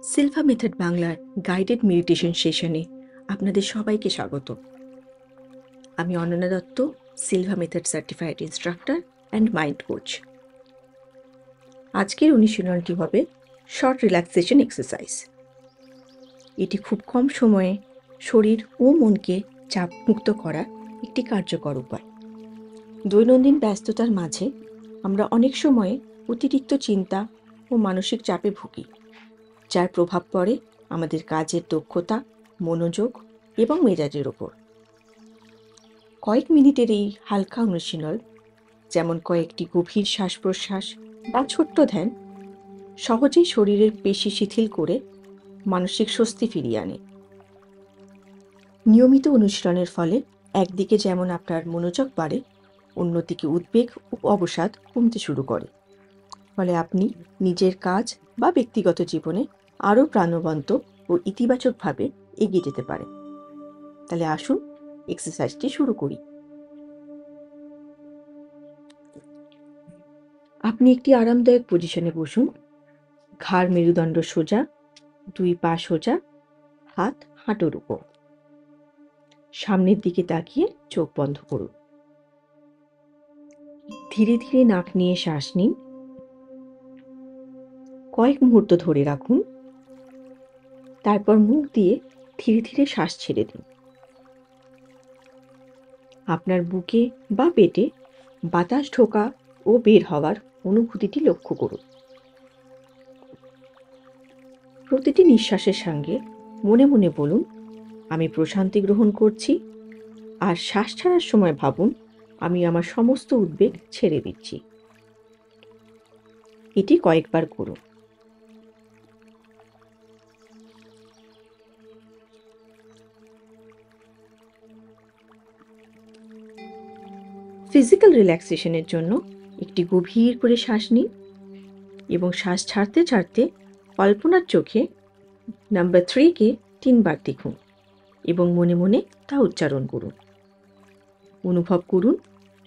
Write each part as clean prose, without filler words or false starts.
Silva method বাংলার guided meditation সেশনে আপনাদের সবাইকে স্বাগত। আমি Ananya Dutta, Silva method certified instructor and mind coach. আজকের অনুশীলনটি হবে শর্ট রিল্যাক্সেশন এক্সারসাইজ। এটি খুব কম সময়ে শরীর ও মনকে চাপমুক্ত করার একটি কার্যকর উপায়। দৈনন্দিন ব্যস্ততার মাঝে আমরা অনেক সময়ে অতিরিক্ত চিন্তা ও মানসিক চাপে ভুগি, যার প্রভাব পড়ে আমাদের কাজের দক্ষতা, মনোযোগ এবং মেজাজের ওপর। কয়েক মিনিটের এই হালকা অনুশীলন, যেমন কয়েকটি গভীর শ্বাস প্রশ্বাস বা ছোট্ট ধ্যান, সহজেই শরীরের পেশি শিথিল করে মানসিক স্বস্তি ফিরিয়ে আনে। নিয়মিত অনুশীলনের ফলে একদিকে যেমন আপনার মনোযোগ বাড়ে, অন্যদিকে উদ্বেগ ও অবসাদ কমতে শুরু করে। ফলে আপনি নিজের কাজ বা ব্যক্তিগত জীবনে আরও প্রাণবন্ত ও ইতিবাচকভাবে এগিয়ে যেতে পারেন। তাহলে আসুন এক্সারসাইজটি শুরু করি। আপনি একটি আরামদায়ক পজিশনে বসুন। ঘাড় মেরুদণ্ড সোজা, দুই পা সোজা, হাত হাঁটুর উপর। সামনের দিকে তাকিয়ে চোখ বন্ধ করুন। ধীরে ধীরে নাক নিয়ে শ্বাস নিন। কয়েক মুহূর্ত ধরে রাখুন। তারপর মুখ দিয়ে ধীরে ধীরে শ্বাস ছেড়ে দিন। আপনার বুকে বা পেটে বাতাস ঢোকা ও বের হওয়ার অনুভূতিটি লক্ষ্য করুন। প্রতিটি নিঃশ্বাসের সঙ্গে মনে মনে বলুন, আমি প্রশান্তি গ্রহণ করছি। আর শ্বাস ছাড়ার সময় ভাবুন, আমি আমার সমস্ত উদ্বেগ ছেড়ে দিচ্ছি। এটি কয়েকবার করুন। ফিজিক্যাল রিল্যাক্সেশনের জন্য একটি গভীর করে শ্বাস নিন এবং শ্বাস ছাড়তে ছাড়তে কল্পনার চোখে নাম্বার 3কে 3 বার দেখুন এবং মনে মনে তা উচ্চারণ করুন। অনুভব করুন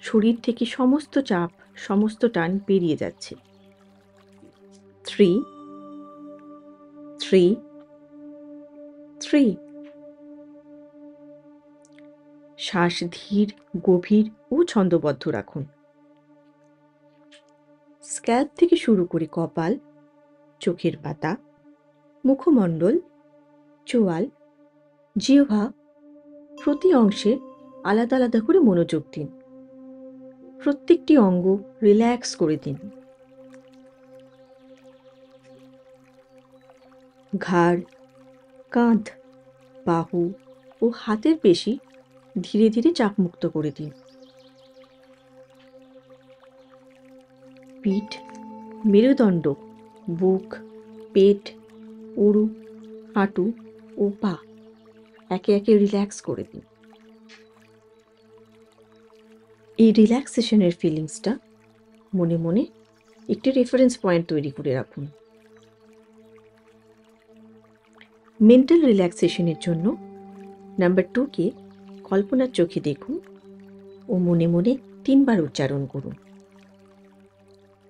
শরীর থেকে সমস্ত চাপ, সমস্ত টান বেরিয়ে যাচ্ছে। 3 3 3। শ্বাস ধীর, গভীর ও ছন্দবদ্ধ রাখুন। স্ক্যাল্প থেকে শুরু করে কপাল, চোখের পাতা, মুখমণ্ডল, চোয়াল, জিহ্বা, প্রতি অংশে আলাদা আলাদা করে মনোযোগ দিন। প্রত্যেকটি অঙ্গ রিল্যাক্স করে দিন। ঘাড়, কাঁধ, বাহু ও হাতের পেশি ধীরে ধীরে চাপমুক্ত করে দিন। পিঠ, মেরুদণ্ড, বুক, পেট, উরু, হাঁটু ও পা একে একে রিল্যাক্স করে দিন। এই রিল্যাক্সেশনের ফিলিংসটা মনে মনে একটি রেফারেন্স পয়েন্ট তৈরি করে রাখুন। মেন্টাল রিল্যাক্সেশনের জন্য নাম্বার 2কে কল্পনার চোখে দেখুন ও মনে মনে 3 বার উচ্চারণ করুন।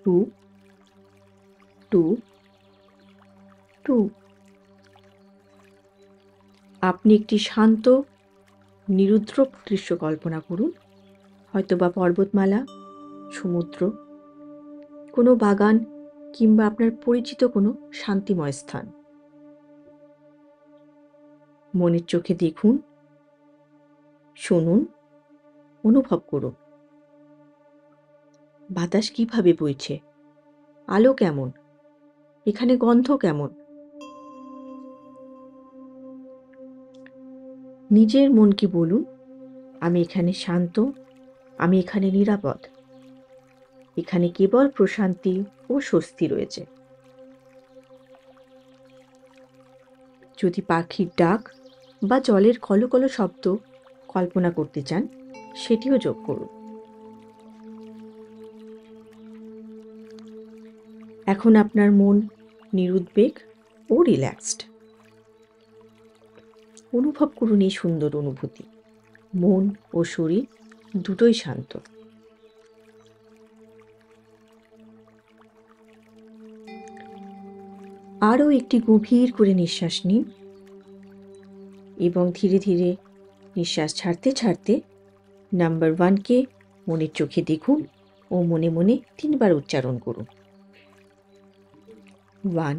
2 2 2। আপনি একটি শান্ত, নিরুদ্র দৃশ্য কল্পনা করুন, হয়তোবা পর্বতমালা, সমুদ্র, কোনো বাগান কিংবা আপনার পরিচিত কোনো শান্তিময় স্থান। মনের চোখে দেখুন, শুনুন, অনুভব করুন। বাতাস কিভাবে বইছে, আলো কেমন, এখানে গন্ধ কেমন। নিজের মনকে বলুন, আমি এখানে শান্ত, আমি এখানে নিরাপদ, এখানে কেবল প্রশান্তি ও স্বস্তি রয়েছে। যদি পাখির ডাক বা জলের কলকল শব্দ কল্পনা করতে চান, সেটিও যোগ করুন। এখন আপনার মন নিরুদ্বেগ ও রিল্যাক্সড। অনুভব করুন এই সুন্দর অনুভূতি। মন ও শরীর দুটোই শান্ত। আরও একটি গভীর করে নিঃশ্বাস নিন এবং ধীরে ধীরে নিঃশ্বাস ছাড়তে ছাড়তে নাম্বার 1কে মনের চোখে দেখুন ও মনে মনে 3 বার উচ্চারণ করুন। 1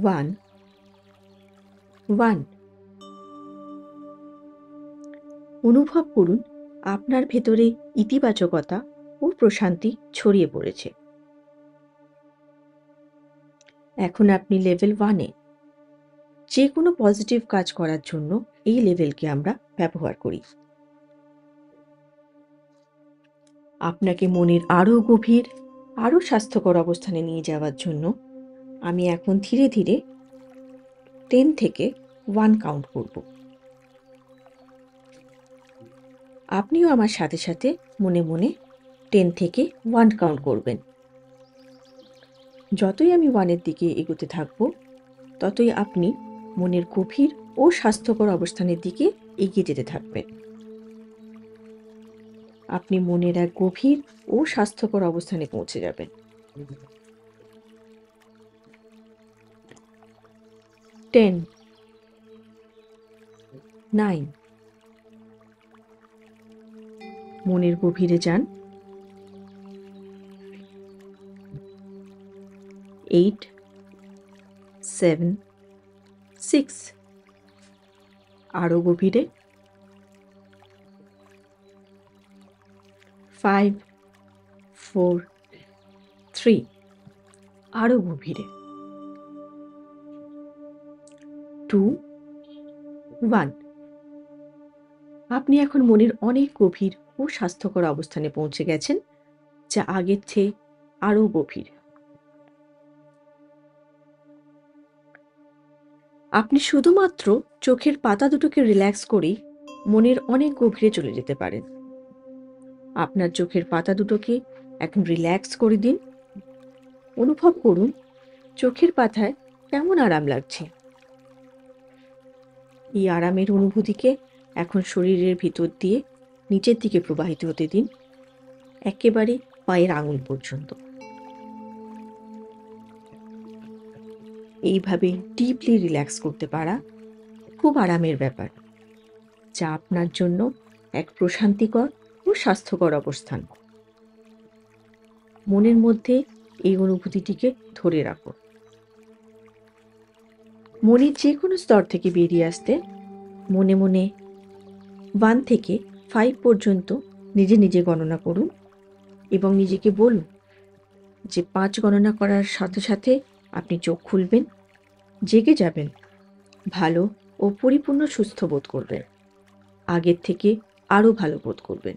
1 1। অনুভব করুন আপনার ভেতরে ইতিবাচকতা ও প্রশান্তি ছড়িয়ে পড়েছে। এখন আপনি লেভেল 1-এ। যে কোনো পজিটিভ কাজ করার জন্য এই লেভেলকে আমরা ব্যবহার করি। আপনাকে মনের আরও গভীর, আরও স্বাস্থ্যকর অবস্থানে নিয়ে যাওয়ার জন্য আমি এখন ধীরে ধীরে 10 থেকে 1 কাউন্ট করব। আপনিও আমার সাথে সাথে মনে মনে 10 থেকে 1 কাউন্ট করবেন। যতই আমি 1-এর দিকে এগোতে থাকব, ততই আপনি মনের গভীর ও স্বাস্থ্যকর অবস্থানের দিকে এগিয়ে যেতে থাকবেন। আপনি মনের এক গভীর ও স্বাস্থ্যকর অবস্থানে পৌঁছে যাবেন। 10 9 মনের গভীরে যান। 8 7 6 আরও গভীরে। 5 4 3 আরও গভীরে। 2 1 আপনি এখন মনের অনেক গভীর ও স্বাস্থ্যকর অবস্থানে পৌঁছে গেছেন, যা আগের চেয়ে আরও গভীর। আপনি শুধুমাত্র চোখের পাতা দুটোকে রিল্যাক্স করেই মনের অনেক গভীরে চলে যেতে পারেন। আপনার চোখের পাতা দুটোকে এখন রিল্যাক্স করে দিন। অনুভব করুন চোখের পাতায় কেমন আরাম লাগছে। এই আরামের অনুভূতিকে এখন শরীরের ভিতর দিয়ে নিচের দিকে প্রবাহিত হতে দিন, একেবারে পায়ের আঙুল পর্যন্ত। এইভাবে ডিপলি রিল্যাক্স করতে পারা খুব আরামের ব্যাপার, যা আপনার জন্য এক প্রশান্তিকর ও স্বাস্থ্যকর অবস্থান। মনের মধ্যে এই অনুভূতিটিকে ধরে রাখুন। মনের যে কোনো স্তর থেকে বেরিয়ে আসতে মনে মনে 1 থেকে 5 পর্যন্ত নিজে নিজে গণনা করুন এবং নিজেকে বলুন যে 5 গণনা করার সাথে সাথে আপনি চোখ খুলবেন, জেগে যাবেন, ভালো ও পরিপূর্ণ সুস্থ বোধ করবেন, আগের থেকে আরও ভালো বোধ করবেন।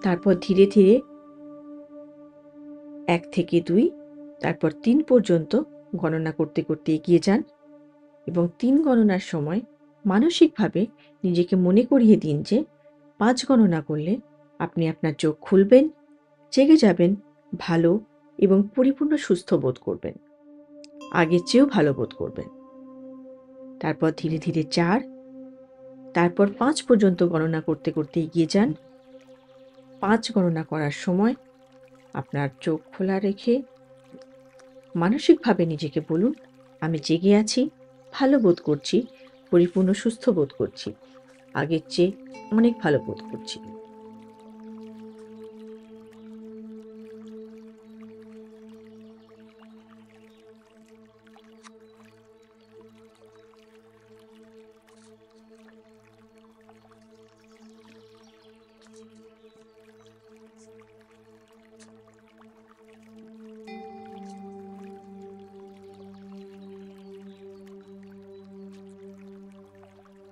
তারপর ধীরে ধীরে 1 থেকে 2, তারপর 3 পর্যন্ত গণনা করতে করতে এগিয়ে যান এবং 3 গণনার সময় মানসিকভাবে নিজেকে মনে করিয়ে দিন যে 5 গণনা করলে আপনি আপনার চোখ খুলবেন, জেগে যাবেন, ভালো এবং পরিপূর্ণ সুস্থ বোধ করবেন, আগের চেয়েও ভালো বোধ করবেন। তারপর ধীরে ধীরে 4, তারপর 5 পর্যন্ত গণনা করতে করতে এগিয়ে যান। 5 গণনা করার সময় আপনার চোখ খোলা রেখে মানসিকভাবে নিজেকে বলুন, আমি জেগে আছি, ভালো বোধ করছি, পরিপূর্ণ সুস্থ বোধ করছি, আগের চেয়ে অনেক ভালো বোধ করছি।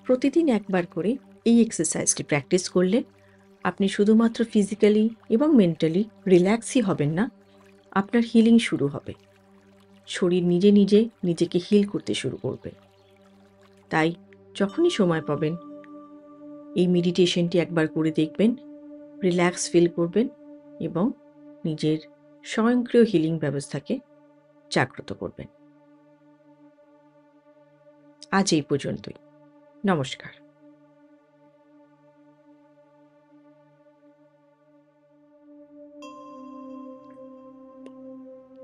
প্রতিদিন একবার করে এই এক্সারসাইজটি প্র্যাকটিস করলে আপনি শুধুমাত্র ফিজিক্যালি এবং মেন্টালি রিল্যাক্সই হবেন না, আপনার হিলিং শুরু হবে। শরীর নিজে নিজে নিজেকে হিল করতে শুরু করবে। তাই যখনই সময় পাবেন এই মেডিটেশনটি একবার করে দেখবেন, রিল্যাক্স ফিল করবেন এবং নিজের স্বয়ংক্রিয় হিলিং ব্যবস্থাকে জাগ্রত করবেন। আজ এই পর্যন্তই। নমস্কার।